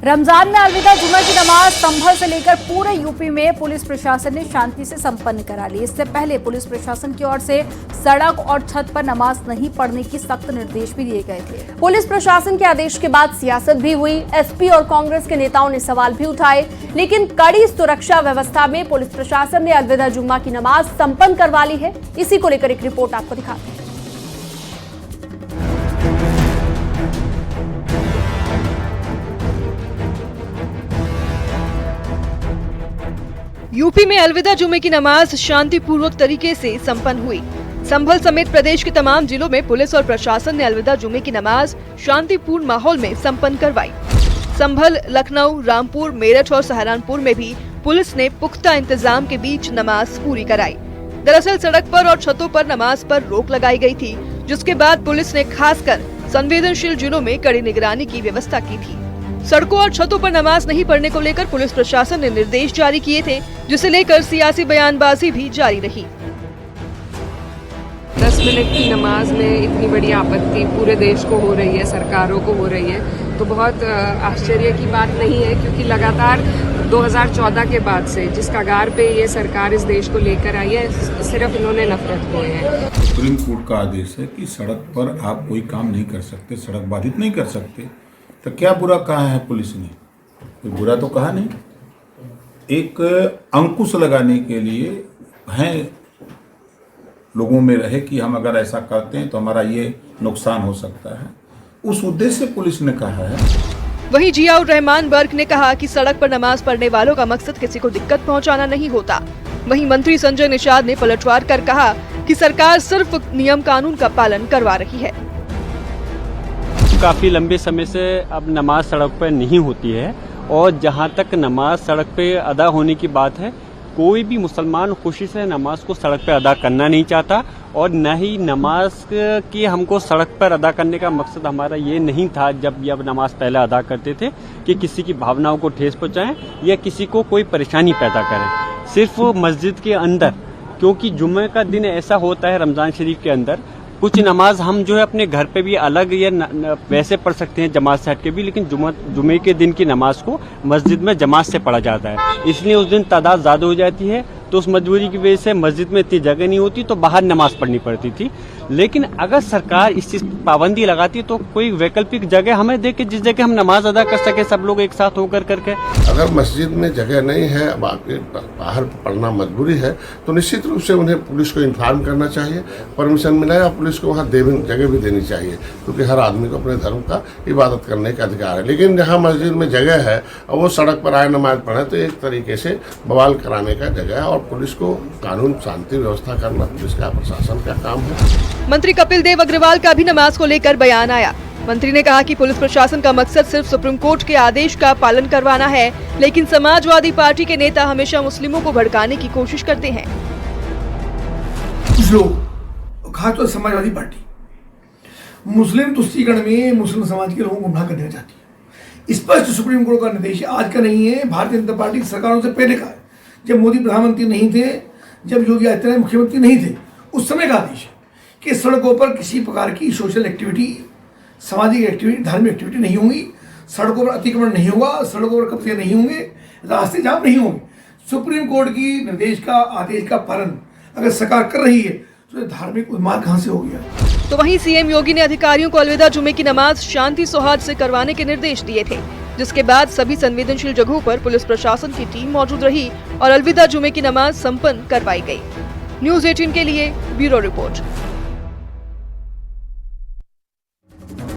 रमजान में अलविदा जुमा की नमाज संभल से लेकर पूरे यूपी में पुलिस प्रशासन ने शांति से संपन्न करा ली। इससे पहले पुलिस प्रशासन की ओर से सड़क और छत पर नमाज नहीं पढ़ने की सख्त निर्देश भी दिए गए थे। पुलिस प्रशासन के आदेश के बाद सियासत भी हुई। एसपी और कांग्रेस के नेताओं ने सवाल भी उठाए, लेकिन कड़ी सुरक्षा व्यवस्था में पुलिस प्रशासन ने अलविदा जुम्मा की नमाज संपन्न करवा ली है। इसी को लेकर एक रिपोर्ट आपको दिखाते हैं। यूपी में अलविदा जुमे की नमाज शांतिपूर्वक तरीके से संपन्न हुई। संभल समेत प्रदेश के तमाम जिलों में पुलिस और प्रशासन ने अलविदा जुमे की नमाज शांतिपूर्ण माहौल में संपन्न करवाई। संभल, लखनऊ, रामपुर, मेरठ और सहारनपुर में भी पुलिस ने पुख्ता इंतजाम के बीच नमाज पूरी कराई। दरअसल सड़क पर और छतों पर नमाज पर रोक लगाई गई थी, जिसके बाद पुलिस ने खासकर संवेदनशील जिलों में कड़ी निगरानी की व्यवस्था की थी। सड़कों और छतों पर नमाज नहीं पढ़ने को लेकर पुलिस प्रशासन ने निर्देश जारी किए थे, जिसे लेकर सियासी बयानबाजी भी जारी रही। 10 मिनट की नमाज में इतनी बड़ी आपत्ति पूरे देश को हो रही है, सरकारों को हो रही है, तो बहुत आश्चर्य की बात नहीं है, क्योंकि लगातार 2014 के बाद से जिस कगार पे ये सरकार इस देश को लेकर आई है, सिर्फ इन्होंने नफरत की है। सुप्रीम कोर्ट का आदेश है कि सड़क पर आप कोई काम नहीं कर सकते, सड़क बाधित नहीं कर सकते, तो क्या बुरा कहा है पुलिस ने? कोई बुरा तो कहा नहीं। एक अंकुश लगाने के लिए है, लोगों में रहे कि हम अगर ऐसा करते हैं तो हमारा ये नुकसान हो सकता है, उस उद्देश्य से पुलिस ने कहा है। वहीं जियाउर रहमान बर्क ने कहा कि सड़क पर नमाज पढ़ने वालों का मकसद किसी को दिक्कत पहुंचाना नहीं होता। वहीं मंत्री संजय निषाद ने पलटवार कर कहा कि सरकार सिर्फ नियम कानून का पालन करवा रही है। काफ़ी लंबे समय से अब नमाज सड़क पर नहीं होती है, और जहां तक नमाज सड़क पे अदा होने की बात है, कोई भी मुसलमान खुशी से नमाज को सड़क पे अदा करना नहीं चाहता, और न ही नमाज की हमको सड़क पर अदा करने का मकसद हमारा ये नहीं था जब नमाज पहले अदा करते थे कि किसी की भावनाओं को ठेस पहुँचाएं या किसी को कोई परेशानी पैदा करें। सिर्फ मस्जिद के अंदर, क्योंकि जुम्मे का दिन ऐसा होता है रमज़ान शरीफ के अंदर, कुछ नमाज हम जो है अपने घर पे भी अलग या वैसे पढ़ सकते हैं जमात से हट के भी, लेकिन जुमे के दिन की नमाज को मस्जिद में जमात से पढ़ा जाता है। इसलिए उस दिन तादाद ज़्यादा हो जाती है, तो उस मजबूरी की वजह से मस्जिद में इतनी जगह नहीं होती, तो बाहर नमाज पढ़नी पड़ती थी। लेकिन अगर सरकार इस चीज़ की पाबंदी लगाती तो कोई वैकल्पिक जगह हमें दे के जिस जगह हम नमाज अदा कर सके सब लोग एक साथ होकर करके। अगर मस्जिद में जगह नहीं है, बाहर पढ़ना मजबूरी है, तो निश्चित रूप से उन्हें पुलिस को इन्फॉर्म करना चाहिए, परमिशन मिला है, और पुलिस को वहाँ जगह भी देनी चाहिए, क्योंकि हर आदमी को अपने धर्म का इबादत करने का अधिकार है। लेकिन जहाँ मस्जिद में जगह है और वो सड़क पर आए नमाज पढ़े, तो एक तरीके से बवाल कराने का जगह है, और पुलिस को कानून शांति व्यवस्था करना पुलिस का प्रशासन का काम है। मंत्री कपिल देव अग्रवाल का भी नमाज को लेकर बयान आया। मंत्री ने कहा कि पुलिस प्रशासन का मकसद सिर्फ सुप्रीम कोर्ट के आदेश का पालन करवाना है, लेकिन समाजवादी पार्टी के नेता हमेशा मुस्लिमों को भड़काने की कोशिश करते हैं। कुछ लोग, खासतौर समाजवादी पार्टी, मुस्लिम तुष्टीकरण में मुस्लिम समाज के लोगों को गुमराह करना चाहती है। स्पष्ट सुप्रीम कोर्ट का निर्देश आज का नहीं है, भारतीय जनता पार्टी की सरकारों से पहले का है। जब मोदी प्रधानमंत्री नहीं थे, जब योगी आदित्यनाथ मुख्यमंत्री नहीं थे, उस समय का आदेश है कि सड़कों पर किसी प्रकार की सोशल एक्टिविटी, सामाजिक एक्टिविटी, धार्मिक एक्टिविटी नहीं होंगी, सड़कों पर अतिक्रमण नहीं होगा, सड़कों पर कब्जे नहीं होंगे, रास्ते जाम नहीं होंगे। सुप्रीम कोर्ट की निर्देश का, आदेश का पालन अगर सरकार कर रही है, तो धार्मिक उन्माद कहां से हो गया? तो वहीं सीएम योगी ने अधिकारियों को अलविदा जुमे की नमाज शांति सौहार्द से करवाने के निर्देश दिए थे, जिसके बाद सभी संवेदनशील जगहों पर पुलिस प्रशासन की टीम मौजूद रही और अलविदा जुमे की नमाज संपन्न करवाई गई। न्यूज़ 18 के लिए ब्यूरो रिपोर्ट।